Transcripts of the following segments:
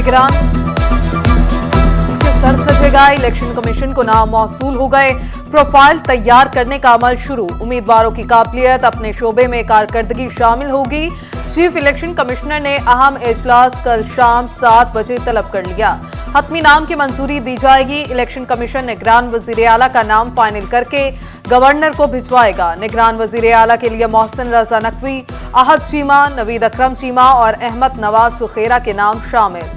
निगरान इसके sir सजेगा। Election commission को नाम मौसूल हो गए। प्रोफाइल तैयार करने का अमल शुरू। उम्मीदवारों की काबिलियत अपने शोबे में कारकर्दगी शामिल होगी। चीफ इलेक्शन कमिश्नर ने अहम इजलास कल शाम 7 बजे तलब कर लिया। हतमी नाम की मंजूरी दी जाएगी। इलेक्शन कमीशन निगरान वजीर आला का नाम फाइनल करके गवर्नर को भिजवाएगा। निगरान वजीर आला के लिए मोहसिन रजा नकवी, अहद चीमा, नवीद अकरम चीमा और अहमद नवाज सुखेरा के नाम शामिल।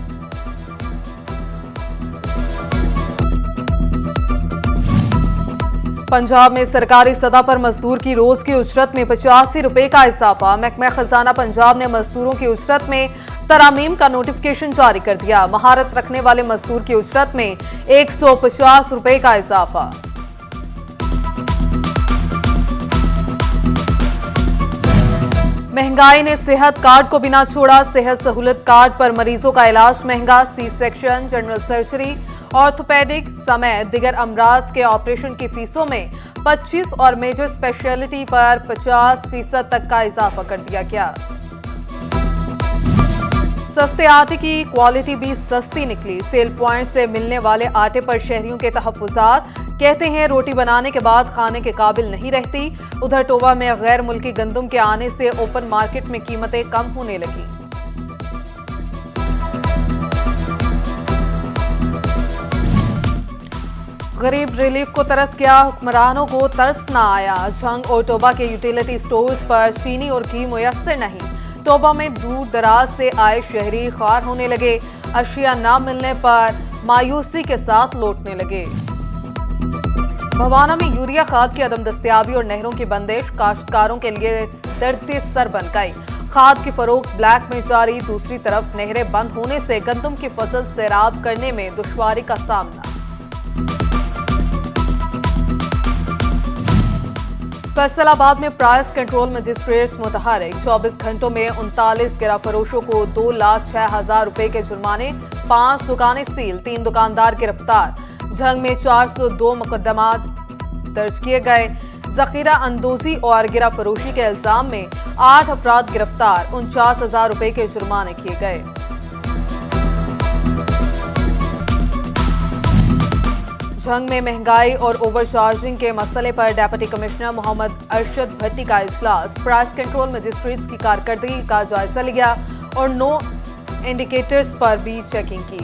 पंजाब में सरकारी सतह पर मजदूर की रोज की उजरत में 85 रुपए का इजाफा। महकमा खजाना पंजाब ने मजदूरों की उजरत में तरामीम का नोटिफिकेशन जारी कर दिया। महारत रखने वाले मजदूर की उजरत में 150 रुपए का इजाफा। महंगाई ने सेहत कार्ड को बिना छोड़ा। सेहत सहूलत कार्ड पर मरीजों का इलाज महंगा। C section, general surgery, orthopaedic समेत दिगर अमराज के ऑपरेशन की फीसों में 25 और मेजर स्पेशलिटी पर 50% तक का इजाफा कर दिया गया। सस्ते आटे की क्वालिटी भी सस्ती निकली। सेल पॉइंट से मिलने वाले आटे पर शहरियों के तहफ्फुजात। कहते हैं रोटी बनाने के बाद खाने के काबिल नहीं रहती। उधर टोबा में गैर मुल्की गंदम के आने से ओपन मार्केट में कीमतें कम होने लगी। गरीब रिलीफ को तरस गया, हुक्मरानों को तरस न आया। झंग और टोबा के यूटिलिटी स्टोर्स पर चीनी और घी मुयस्सर नहीं। टोबा में दूर दराज से आए शहरी ख्वार होने लगे। अशिया न मिलने पर मायूसी के साथ लौटने लगे। भवाना में यूरिया खाद की अदम दस्तयाबी और नहरों की बंदिश काश्तकारों के लिए दर्द सर बन गई। खाद की फरोख्त ब्लैक में जारी। दूसरी तरफ नहरें बंद होने से गंदम की फसल सैराब करने में दुश्वारी का सामना। फैसलाबाद में प्राइस कंट्रोल मजिस्ट्रेट्स मुतहरिक। 24 घंटों में 39 गिरा फरोशों को 2,06,000 रुपए के जुर्माने। 5 दुकानें सील, 3 दुकानदार गिरफ्तार। झंग में 402 मुकदमात दर्ज किए गए। जखीरा अंदोजी और गिरा फरोशी के इल्जाम में 8 अफराद गिरफ्तार। 49,000 रुपए के जुर्माने किए गए। झंग में महंगाई और ओवरचार्जिंग के मसले पर डिप्टी कमिश्नर मोहम्मद अरशद भट्टी का इजलास। प्राइस कंट्रोल मजिस्ट्रेट्स की कारकर्दगी का जायजा लिया और नो इंडिकेटर्स पर भी चेकिंग की।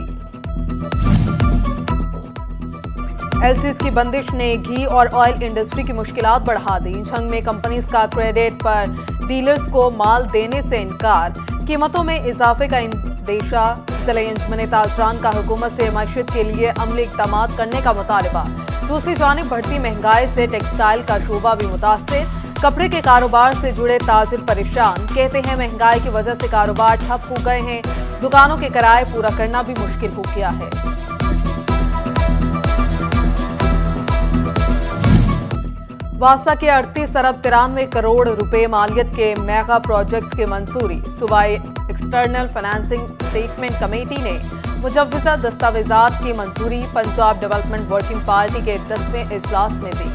एलसीज की बंदिश ने घी और ऑयल इंडस्ट्री की मुश्किलात बढ़ा दी। झंग में कंपनीज का क्रेडिट पर डीलर्स को माल देने से इनकार। कीमतों में इजाफे का इंदेशा। जिला अंजुमन ताजरान का हुकूमत से मईशत के लिए अमली इक़दामात करने का मुतालबा। दूसरी जानिब बढ़ती महंगाई से टेक्सटाइल का शोबा भी मुतासिर। कपड़े के कारोबार से जुड़े ताजिर परेशान। कहते हैं महंगाई की वजह से कारोबार ठप हो गए हैं। दुकानों के किराए पूरा करना भी मुश्किल हो गया है। वासा के 38 अरब 93 करोड़ रुपए मालियत के मेगा प्रोजेक्ट्स की मंजूरी। सूबाई एक्सटर्नल फाइनेंसिंग स्टेटमेंट कमेटी ने मुजव्वजा दस्तावेजात की मंजूरी पंजाब डेवलपमेंट वर्किंग पार्टी के 10वें इजलास में दी।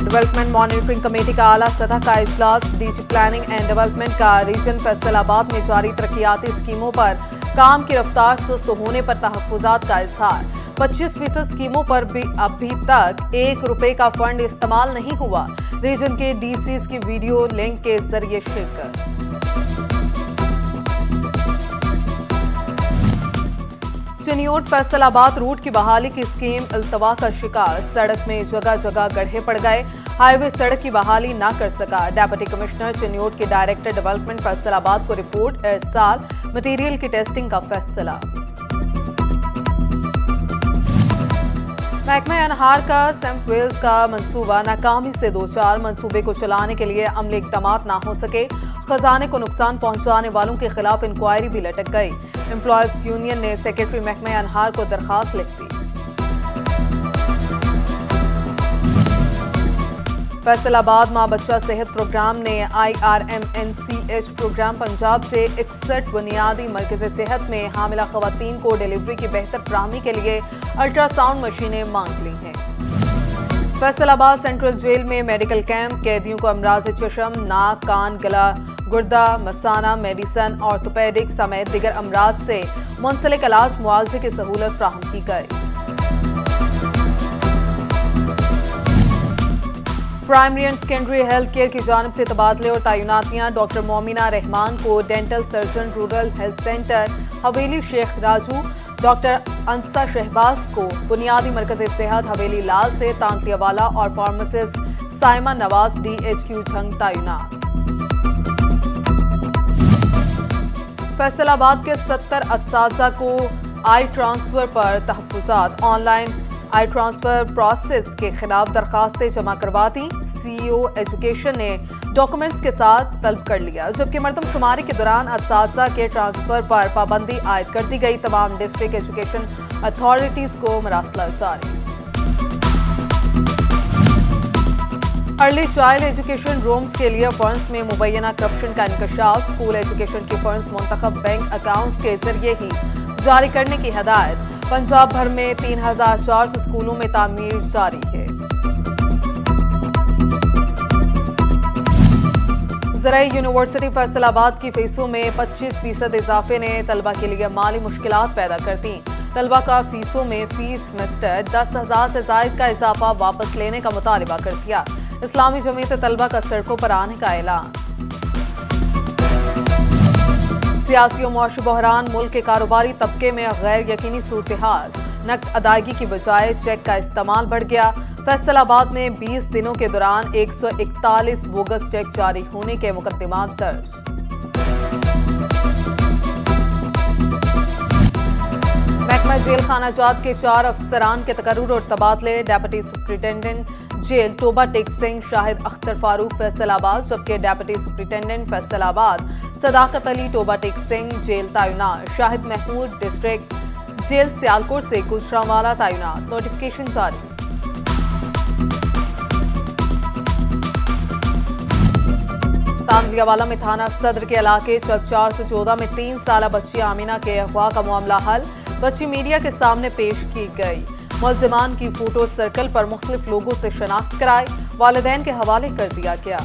डेवलपमेंट मॉनिटरिंग कमेटी का आला सतह का इजलास। डीजी प्लानिंग एंड डेवलपमेंट का रीजन फैसलाबाद में जारी तरक्याती स्कीमों पर काम की रफ्तार सुस्त होने पर तहफ्फुजात का इजहार। 25% स्कीमों पर भी अभी तक 1 रुपए का फंड इस्तेमाल नहीं हुआ। रीजन के डीसीज की वीडियो लिंक के जरिए शिरकत। चिन्योट फैसलाबाद रूट की बहाली की स्कीम इल्तवा का शिकार। सड़क में जगह जगह गड्ढे पड़ गए। हाईवे सड़क की बहाली न कर सका। डिप्टी कमिश्नर चिन्योट के डायरेक्टर डेवलपमेंट फैसलाबाद को रिपोर्ट इरसाल। मटीरियल की टेस्टिंग का फैसला। महकमा अनहार का सेंट वेल्स का मंसूबा नाकामी से दो चार। मंसूबे को चलाने के लिए अमली इक़दामात ना हो सके। खजाने को नुकसान पहुंचाने वालों के खिलाफ इंक्वायरी भी लटक गई। एम्प्लॉयज यूनियन ने सेक्रेटरी महकमा अनहार को दरखास्त लिख दी। फैसलाबाद मां बच्चा सेहत प्रोग्राम ने IRMNCH प्रोग्राम पंजाब से 61 बुनियादी मरकज़ सेहत में हामिला ख़वातीन को डिलीवरी की बेहतर फराहमी के लिए अल्ट्रासाउंड मशीनें मांग ली हैं। फैसलाबाद सेंट्रल जेल में मेडिकल कैंप। कैदियों को अमराज चशम, नाक, कान, गला गुर्दा, मसाना, मेडिसन, ऑर्थोपेडिक समेत दीगर अमराज से मुंसलिक इलाज मुआवजे की सहूलत फ्राहम की गई। Primary and secondary health care की जानिब से तबादले और तैनातियां। डॉक्टर मोमिना रहमान को dental surgeon rural health centre हवेली शेख राजू, डॉक्टर अंसा शहबाज को बुनियादी मरकज सेहत हवेली लाल से तांतलियावाला और फार्मासिस्ट साइमा नवाज DHQ झंग तैनात। फैसलाबाद के 70 असातिज़ा को आई ट्रांसफर पर तहफ़्फ़ुज़ात। ऑनलाइन आई ट्रांसफर प्रोसेस के खिलाफ दरखास्तें जमा करवा दी। CEO एजुकेशन ने डॉक्यूमेंट्स के साथ तलब कर लिया, जबकि मरदमशुमारी के दौरान असातिज़ा के ट्रांसफर पर पाबंदी आयद कर दी गई। तमाम डिस्ट्रिक्ट एजुकेशन अथॉरिटीज को मरासला जारी। अर्ली चाइल्ड एजुकेशन रूम्स के लिए फंड्स में मुबैना करप्शन का इंकशाफ। स्कूल एजुकेशन के फंड्स मुंतखब बैंक अकाउंट्स के जरिए ही जारी करने की हिदायत। पंजाब भर में 3400 स्कूलों में तामीर जारी है। ज़राई यूनिवर्सिटी फैसलाबाद की फीसों में 25% इजाफे ने तलबा के लिए माली मुश्किलात पैदा कर दी। तलबा का फीसों में फीस सेमेस्टर 10,000 से जायद का इजाफा वापस लेने का मुतालिबा कर दिया। इस्लामी जमीयत तलबा का सड़कों पर आने का ऐलान। सियासी और मुआशी बहरान, मुल्क के कारोबारी तबके में गैर यकीनी सूरत हाल। नकद अदायगी की बजाय चेक का इस्तेमाल बढ़ गया। फैसलाबाद में 20 दिनों के दौरान 141 बोगस चेक जारी होने के मुकदमात दर्ज। महकमा जेल खाना जात के 4 अफसरान के तकर्रुर और तबादले। Deputy superintendent jail Toba Tek Singh Shahid Akhtar Farooq Faisalabad, जबकि deputy superintendent Faisalabad Sadaqat Ali Toba Tek Singh jail तैनात। शाहिद महमूद डिस्ट्रिक्ट जेल सियालकोट से गुजरांवाला तैनात। नोटिफिकेशन जारी। तांतलियावाला में थाना सदर के इलाके चक 414 में 3 साला बच्ची आमिना के अगवा का मामला हल। बच्ची मीडिया के सामने पेश की गई। मुलजिमान की फोटो सर्कल पर मुख्तलिफ लोगों से शनाख्त कराई, वालिदैन के हवाले कर दिया गया।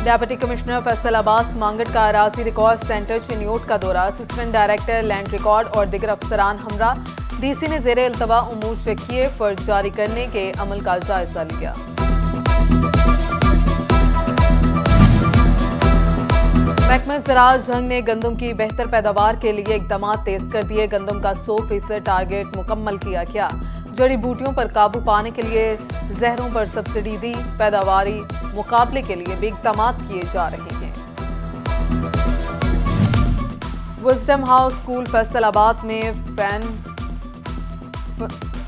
डेप्यूटी कमिश्नर फैसलाबाद मांगट का अराजी रिकॉर्ड सेंटर चिन्योट का दौरा। असिस्टेंट डायरेक्टर लैंड रिकॉर्ड और दिगर अफसरान हमरा। DC ने ज़ेरे इल्तवा उमूर चेक किए, फर्ज जारी करने के अमल का जायजा लिया। महकमा ज़राअत झंग ने गंदम की बेहतर पैदावार के लिए इक़दाम तेज कर दिए। गंदम का 100% टारगेट मुकम्मल किया गया। जड़ी बूटियों पर काबू पाने के लिए जहरों पर सब्सिडी दी। पैदावारी मुकाबले के लिए भी इक़दाम किए जा रहे हैं। विज़डम हाउस स्कूल फैसलाबाद में फैन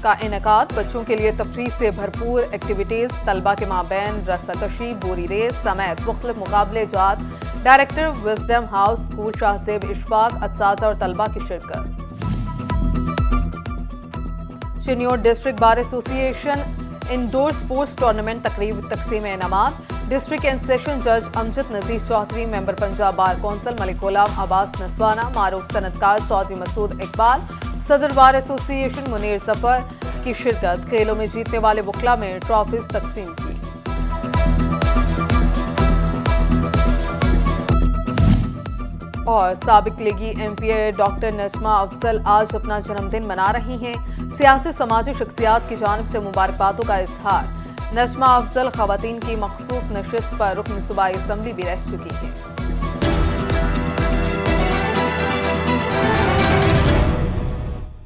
का इनेकाद। बच्चों के लिए तफरीह से भरपूर एक्टिविटीज़। तलबा के माबैन रस्साकशी, बोरी रेस समेत मुख्तलिफ मुकाबले जात। Director Wisdom House school Shahzeb Ishfaq, असातिज़ा और तलबा की शिरकत। Chiniot district bar association indoor sports tournament तकरीब तकसीम इनामात। डिस्ट्रिक्ट एंड सेशन जज Amjad Nazir Chaudhry, member Punjab bar council Malik Ghulam Abbas Naswana, मारूफ सनतकार चौधरी मसूद इकबाल, सदर बार एसोसिएशन मुनीर जफर की शिरकत। खेलों में जीतने वाले वकला में ट्रॉफीज तकसीम की। और साबिक लीगी MP डॉक्टर नजमा अफजल आज अपना जन्मदिन मना रही हैं। सियासी समाजी शख्सियात की जानिब से मुबारकबादों का इजहार। नजमा अफजल खवातीन की मखसूस नशिस्त पर रुकन सूबाई असम्बली भी रह चुकी हैं।